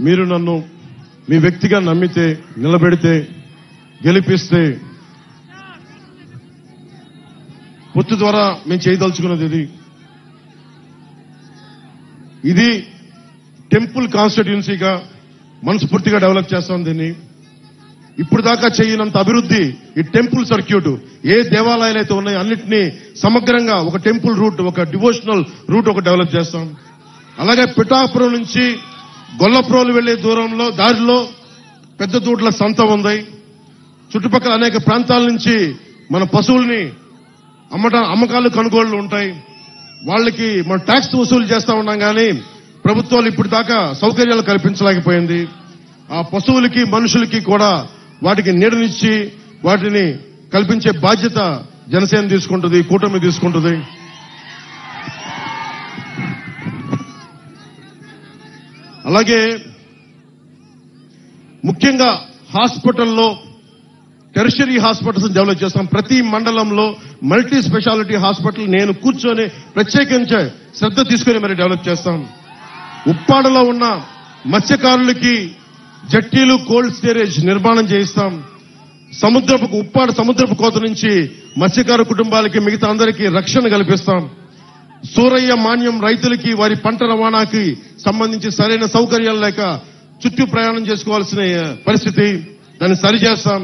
మీరు నన్ను మీ వ్యక్తిగా నమ్మితే, నిలబెడితే, గెలిపిస్తే పొత్తు ద్వారా మేము చేయదలుచుకున్నది ఇది టెంపుల్ కాన్స్టిట్యుయెన్సీగా మనస్ఫూర్తిగా డెవలప్ చేస్తాం. దీన్ని ఇప్పుడు దాకా చేయనంత అభివృద్ధి ఈ టెంపుల్ సర్క్యూట్, ఏ దేవాలయాలు అయితే ఉన్నాయో అన్నింటినీ సమగ్రంగా ఒక టెంపుల్ రూట్, ఒక డివోషనల్ రూట్ ఒక డెవలప్ చేస్తాం. అలాగే పిఠాపురం నుంచి గొల్లప్రోలు వెళ్లే దూరంలో దారిలో పెద్ద దూడ్ల సంత ఉంది. చుట్టుపక్కల అనేక ప్రాంతాల నుంచి మన పశువుల్ని అమ్మకాలు కొనుగోళ్లు ఉంటాయి. వాళ్ళకి మనం ట్యాక్స్ వసూలు చేస్తా ఉన్నాం, కానీ ప్రభుత్వాలు ఇప్పుడు దాకా సౌకర్యాలు కల్పించలేకపోయింది. ఆ పశువులకి మనుషులకి కూడా వాటికి నీడనిచ్చి వాటిని కల్పించే బాధ్యత జనసేన తీసుకుంటుంది, కూటమి తీసుకుంటుంది. అలాగే ముఖ్యంగా హాస్పిటల్లో టెరిషరీ హాస్పిటల్స్ డెవలప్ చేస్తాం. ప్రతి మండలంలో మల్టీ స్పెషాలిటీ హాస్పిటల్ నేను కూర్చొని ప్రత్యేకించే శ్రద్ధ తీసుకుని మరి డెవలప్ చేస్తాం. ఉప్పాడలో ఉన్న మత్స్యకారులకి జట్టీలు, కోల్డ్ స్టోరేజ్ నిర్మాణం చేయిస్తాం. ఉప్పాడ సముద్రపు కోత నుంచి మత్స్యకారు కుటుంబాలకి, మిగతా అందరికీ రక్షణ కల్పిస్తాం. సూరయ్య మాన్యం రైతులకి వారి పంట రవాణాకి సంబంధించి సరైన సౌకర్యాలు లేక చుట్టూ ప్రయాణం చేసుకోవాల్సిన పరిస్థితి, దాన్ని సరిచేస్తాం.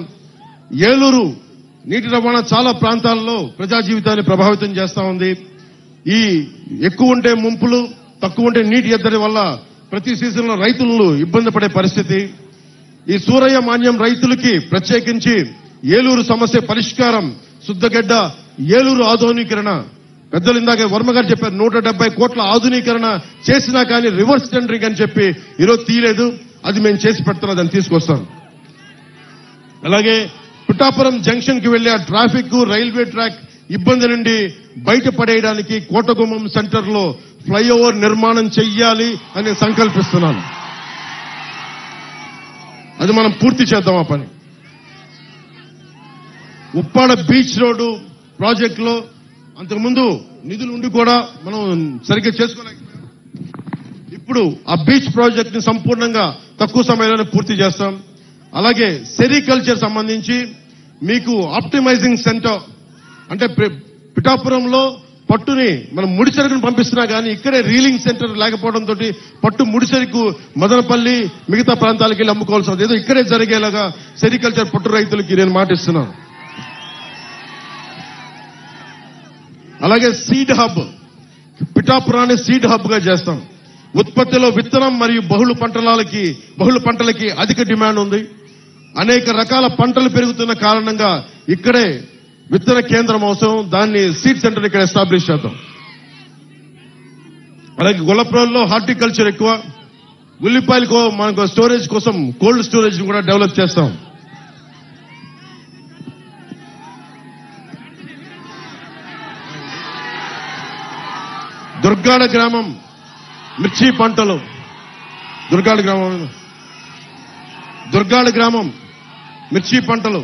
ఏలూరు నీటి రవాణా చాలా ప్రాంతాల్లో ప్రజా జీవితాన్ని ప్రభావితం చేస్తా ఉంది. ఈ ఎక్కువ ఉంటే ముంపులు, తక్కువ ఉంటే నీటి ఎద్దడి వల్ల ప్రతి సీజన్లో రైతులు ఇబ్బంది పడే పరిస్థితి. ఈ సూరయ్య మాన్యం రైతులకి ప్రత్యేకించి ఏలూరు సమస్య పరిష్కారం, శుద్ధగడ్డ ఏలూరు ఆధునీకరణ. పెద్దలు ఇందాక వర్మగారు చెప్పారు 170 కోట్ల ఆధునీకరణ చేసినా కానీ రివర్స్ టెండరింగ్ అని చెప్పి ఈరోజు తీయలేదు. అది మేము చేసి పెడుతున్నాం, దాన్ని తీసుకొస్తాం. అలాగే పిఠాపురం జంక్షన్ కి వెళ్లే ట్రాఫిక్, రైల్వే ట్రాక్ ఇబ్బంది నుండి బయటపడేయడానికి కోటగుమ్మం సెంటర్ లో ఫ్లైఓవర్ నిర్మాణం చెయ్యాలి అని సంకల్పిస్తున్నాను. అది మనం పూర్తి చేద్దాం ఆ పని. ఉప్పాడ బీచ్ రోడ్డు ప్రాజెక్టులో అంతకుముందు నిధులు ఉండి కూడా మనం సరిగ్గా చేసుకోలేకపోయాం. ఇప్పుడు ఆ బీచ్ ప్రాజెక్ట్ ని సంపూర్ణంగా తక్కువ సమయంలోనే పూర్తి చేస్తాం. అలాగే సెరికల్చర్ సంబంధించి మీకు ఆప్టిమైజింగ్ సెంటర్, అంటే పిఠాపురంలో పట్టుని మనం ముడిసరుకుని పంపిస్తున్నా కానీ ఇక్కడే రీలింగ్ సెంటర్ లేకపోవడంతో పట్టు ముడిసరుకు మదనపల్లి మిగతా ప్రాంతాలకు వెళ్ళి అమ్ముకోవాల్సి ఏదో ఇక్కడే జరిగేలాగా సెరికల్చర్ పట్టు రైతులకి నేను మాటిస్తున్నాను. అలాగే సీడ్ హబ్, పిఠాపురాన్ని సీడ్ హబ్ గా చేస్తాం. ఉత్పత్తిలో విత్తనం మరియు బహుళ పంటలకి అధిక డిమాండ్ ఉంది. అనేక రకాల పంటలు పెరుగుతున్న కారణంగా ఇక్కడే విత్తన కేంద్రం అవసరం. దాన్ని సీడ్ సెంటర్ ఇక్కడ ఎస్టాబ్లిష్ చేద్దాం. అలాగే గొల్లప్రోల్లో హార్టికల్చర్ ఎక్కువ. ఉల్లిపాయలకు మనకు స్టోరేజ్ కోసం కోల్డ్ స్టోరేజ్ కూడా డెవలప్ చేస్తాం. దుర్గాడ గ్రామం మిర్చి పంటలు, దుర్గాడ గ్రామం మిర్చి పంటలు.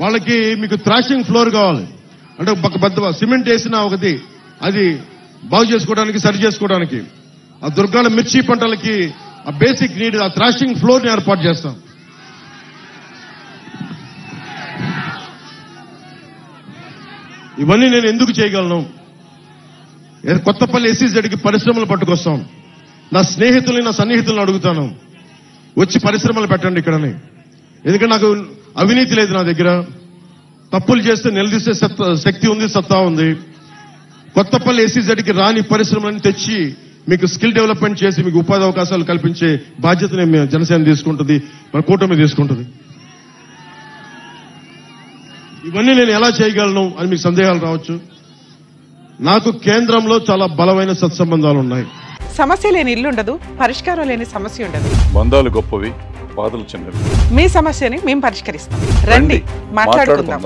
వాళ్ళకి మీకు థ్రాషింగ్ ఫ్లోర్ కావాలి, అంటే పెద్ద సిమెంట్ వేసిన ఒకటి అది బాగు చేసుకోవడానికి, సరి చేసుకోవడానికి. ఆ దుర్గాడ మిర్చి పంటలకి ఆ బేసిక్ నీడ్, ఆ థ్రాషింగ్ ఫ్లోర్ ని ఏర్పాటు చేస్తాం. ఇవన్నీ నేను ఎందుకు చేయగలను? కొత్తపల్లి ఎస్సీజెడ్కి పరిశ్రమలు పట్టుకొస్తాం. నా స్నేహితుల్ని, నా సన్నిహితులను అడుగుతాను, వచ్చి పరిశ్రమలు పెట్టండి ఇక్కడని. ఎందుకంటే నాకు అవినీతి లేదు, నా దగ్గర తప్పులు చేస్తే నిలదీసే శక్తి ఉంది, సత్తా ఉంది. కొత్తపల్లి ఎస్సీజెడ్కి రాని పరిశ్రమలను తెచ్చి మీకు స్కిల్ డెవలప్మెంట్ చేసి మీకు ఉపాధి అవకాశాలు కల్పించే బాధ్యతని జనసేన తీసుకుంటుంది, మన కూటమి తీసుకుంటుంది. ఇవన్నీ నేను ఎలా చేయగలను అని మీకు సందేహాలు రావచ్చు. నాకు కేంద్రంలో చాలా బలమైన సత్సంబంధాలు ఉన్నాయి. సమస్య లేని ఇల్లు ఉండదు, పరిష్కారం లేని సమస్య ఉండదు. బంధాలు గొప్పవి, బాధలు చిన్నవి. మీ సమస్యని మేము పరిష్కరిస్తాం. రండి, మాట్లాడుకుందాం.